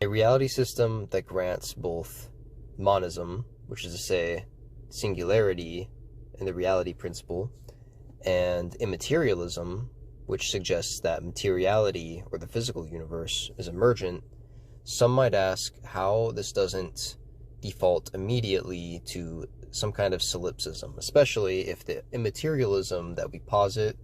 A reality system that grants both monism, which is to say singularity in the reality principle, and immaterialism, which suggests that materiality or the physical universe is emergent, some might ask how this doesn't default immediately to some kind of solipsism, especially if the immaterialism that we posit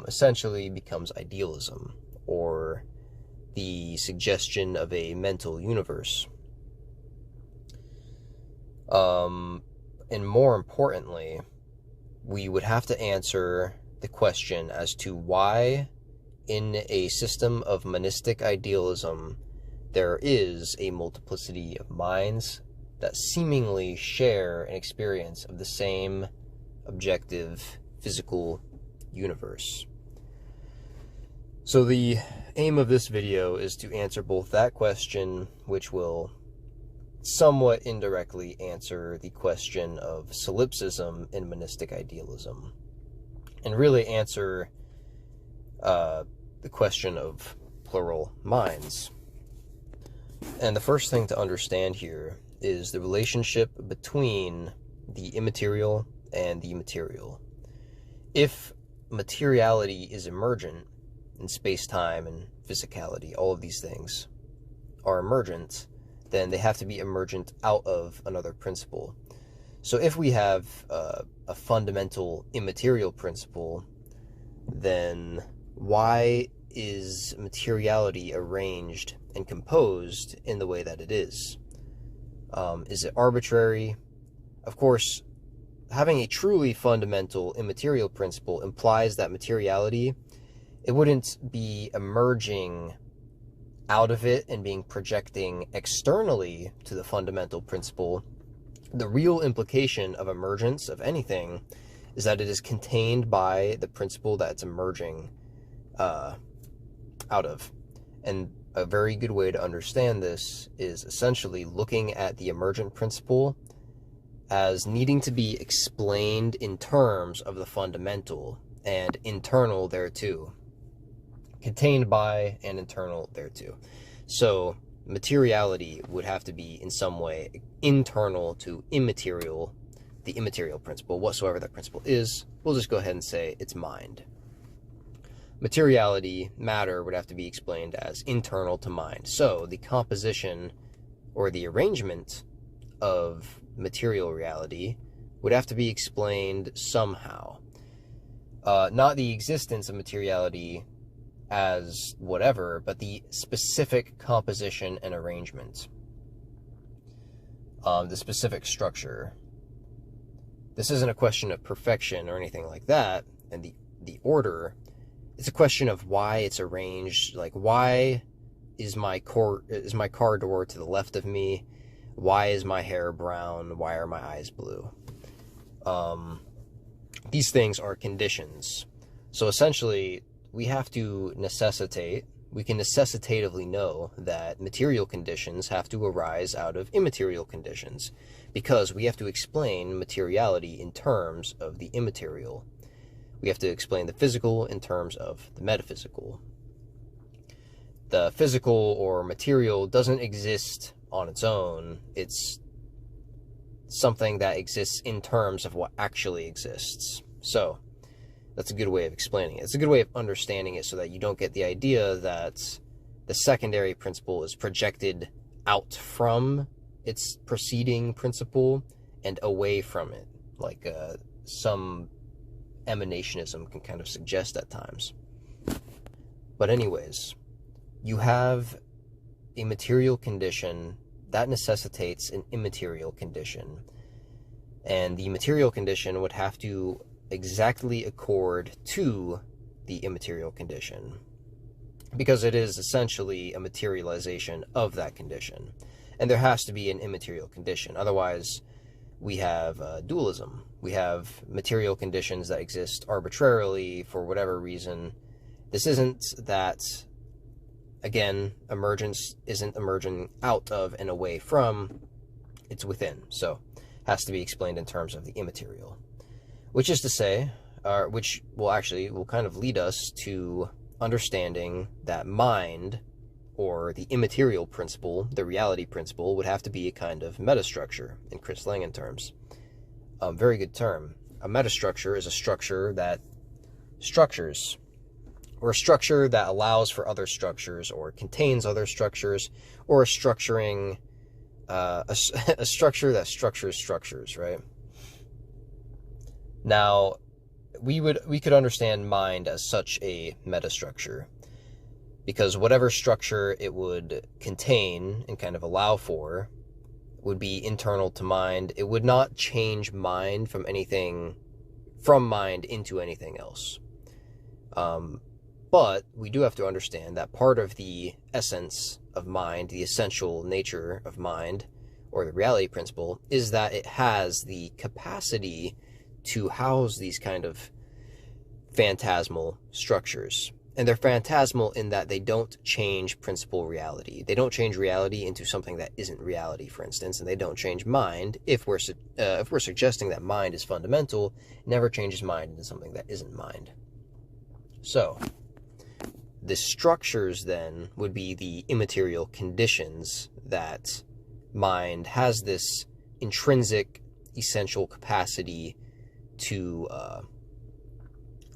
essentially becomes idealism, or the suggestion of a mental universe. And more importantly, we would have to answer the question as to why in a system of monistic idealism there is a multiplicity of minds that seemingly share an experience of the same objective physical universe. So the aim of this video is to answer both that question, which will somewhat indirectly answer the question of solipsism in monistic idealism, and really answer the question of plural minds. And the first thing to understand here is the relationship between the immaterial and the material. If materiality is emergent in space-time and physicality, all of these things are emergent, then they have to be emergent out of another principle. So if we have a fundamental immaterial principle, then why is materiality arranged and composed in the way that it is? Is it arbitrary? Of course, having a truly fundamental immaterial principle implies that materiality, it wouldn't be emerging out of it and being projecting externally to the fundamental principle. The real implication of emergence of anything is that it is contained by the principle that it's emerging out of. And a very good way to understand this is essentially looking at the emergent principle as needing to be explained in terms of the fundamental and internal thereto. Contained by and internal thereto. So materiality would have to be in some way internal to immaterial, the immaterial principle, whatsoever that principle is. We'll just go ahead and say it's mind. Materiality, matter, would have to be explained as internal to mind. So the composition or the arrangement of material reality would have to be explained somehow. Not the existence of materiality as whatever, but the specific composition and arrangement, the specific structure. This isn't a question of perfection or anything like that, and the order. It's a question of why it's arranged. Like, why is my car door to the left of me? Why is my hair brown? Why are my eyes blue? These things are conditions. So essentially, we can necessitatively know that material conditions have to arise out of immaterial conditions, because we have to explain materiality in terms of the immaterial. We have to explain the physical in terms of the metaphysical. The physical or material doesn't exist on its own. It's something that exists in terms of what actually exists. So that's a good way of explaining it. It's a good way of understanding it so that you don't get the idea that the secondary principle is projected out from its preceding principle and away from it, like some emanationism can kind of suggest at times. But anyways, you have a material condition that necessitates an immaterial condition, and the material condition would have to exactly accord to the immaterial condition, because it is essentially a materialization of that condition, and there has to be an immaterial condition. Otherwise, we have dualism. We have material conditions that exist arbitrarily for whatever reason. This isn't that, again, emergence isn't emerging out of and away from, it's within. So it has to be explained in terms of the immaterial. Which is to say, which will kind of lead us to understanding that mind or the immaterial principle, the reality principle, would have to be a kind of metastructure in Chris Langan terms. Very good term. A metastructure is a structure that structures, or a structure that allows for other structures or contains other structures, or a structuring, a structure that structures structures, right? Now, we could understand mind as such a metastructure, because whatever structure it would contain and kind of allow for would be internal to mind. It would not change mind from mind into anything else. But we do have to understand that part of the essence of mind, the essential nature of mind, or the reality principle, is that it has the capacity to house these kind of phantasmal structures. And they're phantasmal in that they don't change principal reality. They don't change reality into something that isn't reality, for instance, and they don't change mind. If we're suggesting that mind is fundamental, it never changes mind into something that isn't mind. So, the structures then would be the immaterial conditions that mind has this intrinsic, essential capacity to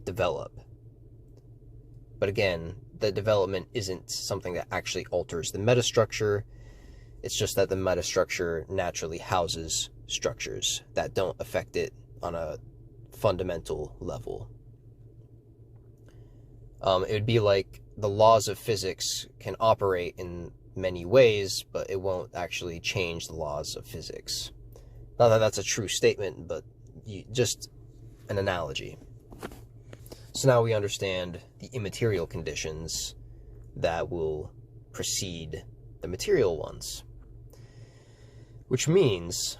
develop. But again, the development isn't something that actually alters the metastructure. It's just that the metastructure naturally houses structures that don't affect it on a fundamental level. It would be like the laws of physics can operate in many ways, but it won't actually change the laws of physics. Not that that's a true statement, but just an analogy. So now we understand the immaterial conditions that will precede the material ones. Which means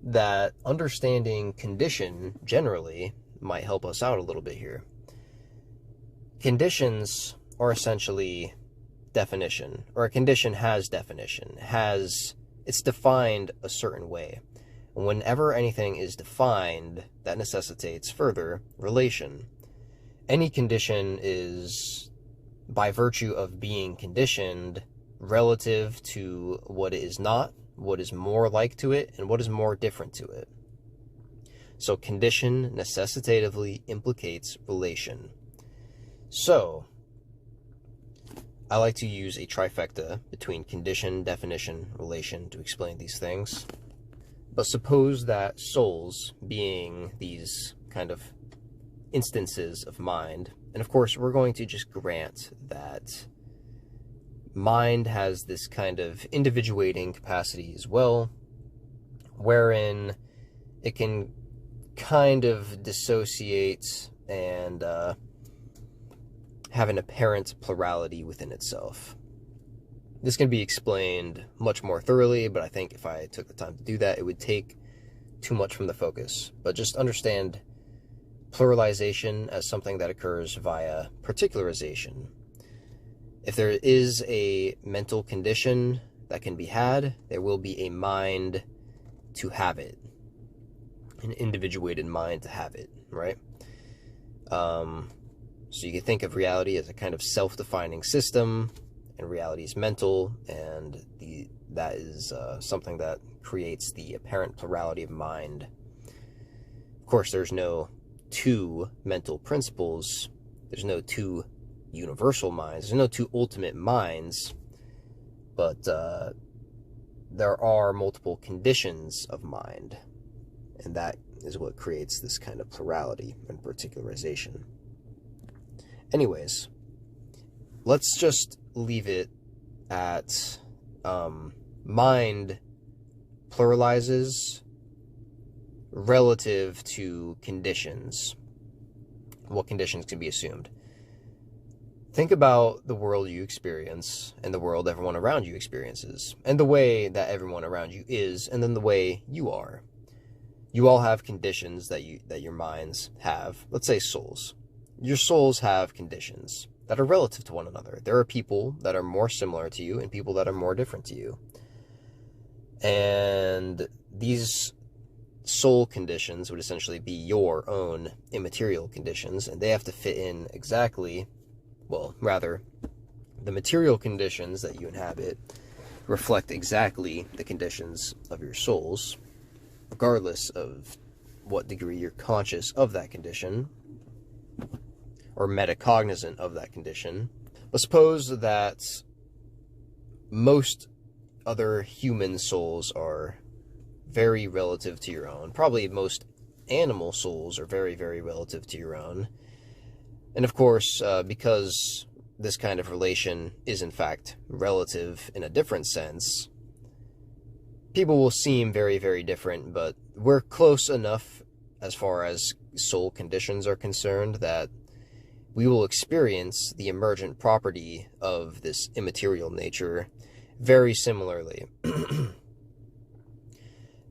that understanding condition generally might help us out a little bit here. Conditions are essentially definition, or a condition has definition, it's defined a certain way. And whenever anything is defined, that necessitates further relation. Any condition is, by virtue of being conditioned, relative to what it is not, what is more like to it, and what is more different to it. So condition necessitatively implicates relation. So, I like to use a trifecta between condition, definition, relation to explain these things. But suppose that souls, being these kind of instances of mind, and of course we're going to just grant that mind has this kind of individuating capacity as well, wherein it can kind of dissociate and have an apparent plurality within itself. This can be explained much more thoroughly, but I think if I took the time to do that, it would take too much from the focus. But just understand pluralization as something that occurs via particularization. If there is a mental condition that can be had, there will be a mind to have it, an individuated mind to have it, right? So you can think of reality as a kind of self-defining system, and reality is mental, and that is something that creates the apparent plurality of mind. Of course, there's no two mental principles, there's no two universal minds, there's no two ultimate minds, but there are multiple conditions of mind, and that is what creates this kind of plurality and particularization. Anyways, let's just leave it at mind pluralizes relative to conditions. What conditions can be assumed? Think about the world you experience and the world everyone around you experiences, and the way that everyone around you is, and then the way you are. You all have conditions that your minds have. Let's say souls. Your souls have conditions that are relative to one another. There are people that are more similar to you and people that are more different to you. And these soul conditions would essentially be your own immaterial conditions, and they have to fit in exactly, well, rather, The material conditions that you inhabit reflect exactly the conditions of your souls, regardless of what degree you're conscious of that condition or metacognizant of that condition. But suppose that most other human souls are very relative to your own. Probably most animal souls are very, very relative to your own. And of course, because this kind of relation is in fact relative in a different sense, people will seem very, very different, but we're close enough as far as soul conditions are concerned that we will experience the emergent property of this immaterial nature very similarly.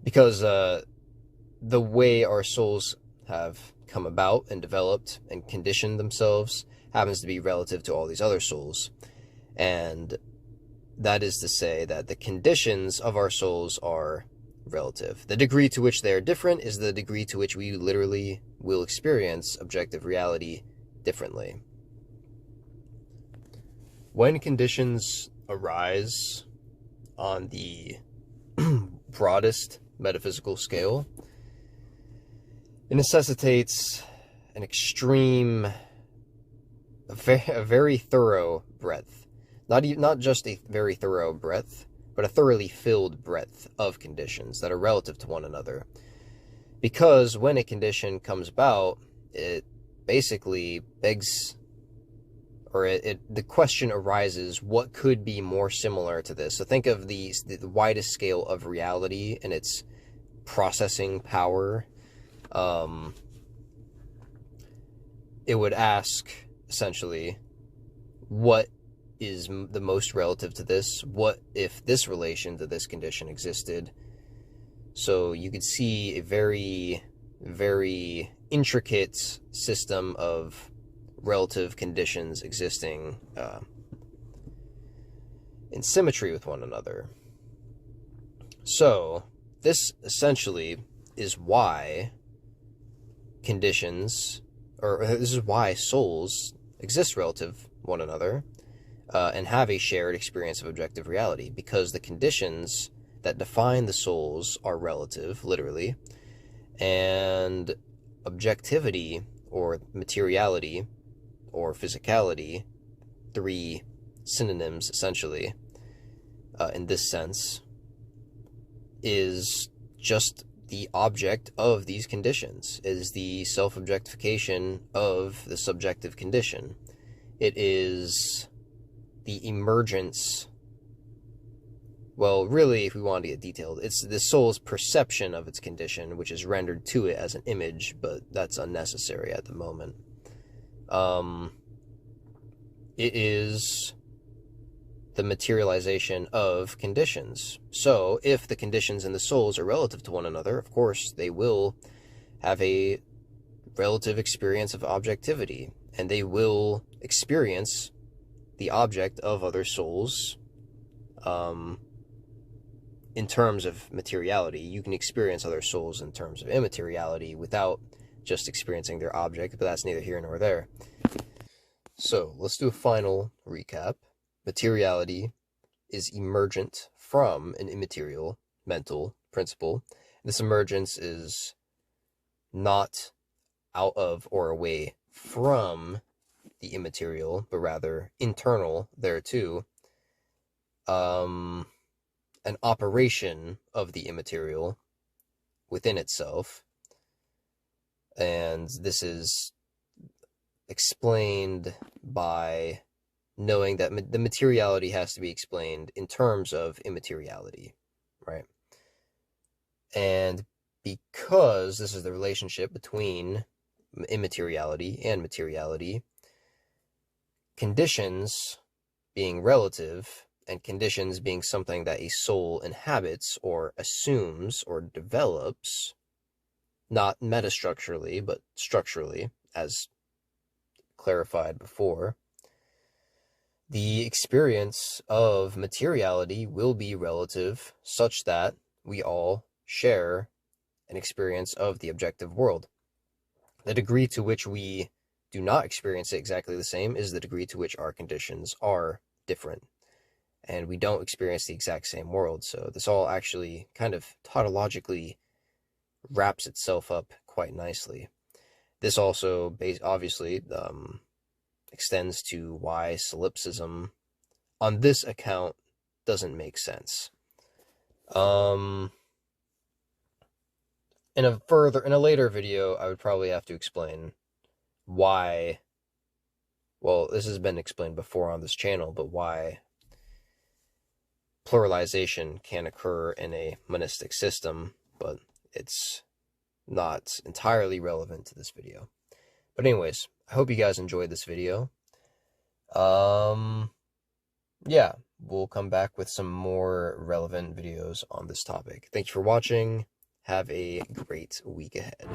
Because the way our souls have come about and developed and conditioned themselves happens to be relative to all these other souls. And that is to say that the conditions of our souls are relative. The degree to which they are different is the degree to which we literally will experience objective reality differently. When conditions arise on the broadest metaphysical scale, it necessitates an extreme, a very thorough breadth. Not just a very thorough breadth, but a thoroughly filled breadth of conditions that are relative to one another. Because when a condition comes about, it basically begs, or the question arises, what could be more similar to this? So think of the widest scale of reality and its processing power. It would ask, essentially, what is the most relative to this? What if this relation to this condition existed? So you could see a very, very intricate system of relative conditions existing in symmetry with one another. So this essentially is why conditions, or this is why souls exist relative one another and have a shared experience of objective reality, because the conditions that define the souls are relative, literally, and objectivity or materiality or physicality, three synonyms essentially in this sense, is just the object of these conditions, is the self-objectification of the subjective condition. It is the emergence, well, really, if we want to get detailed, it's the soul's perception of its condition, which is rendered to it as an image, but that's unnecessary at the moment. It is the materialization of conditions. So if the conditions in the souls are relative to one another, of course, they will have a relative experience of objectivity, and they will experience the object of other souls in terms of materiality. You can experience other souls in terms of immateriality without just experiencing their object, but that's neither here nor there. So let's do a final recap. Materiality is emergent from an immaterial mental principle. This emergence is not out of or away from the immaterial, but rather internal thereto, an operation of the immaterial within itself. And this is explained by knowing that the materiality has to be explained in terms of immateriality, right? And because this is the relationship between immateriality and materiality, conditions being relative and conditions being something that a soul inhabits or assumes or develops, not metastructurally, but structurally, as clarified before, the experience of materiality will be relative such that we all share an experience of the objective world. The degree to which we do not experience it exactly the same is the degree to which our conditions are different, and we don't experience the exact same world. So this all actually kind of tautologically wraps itself up quite nicely. This also obviously extends to why solipsism on this account doesn't make sense. In a later video, I would probably have to explain why, well, this has been explained before on this channel, but why pluralization can occur in a monistic system, but it's not entirely relevant to this video. But anyways, I hope you guys enjoyed this video. Yeah, we'll come back with some more relevant videos on this topic. Thank you for watching. Have a great week ahead.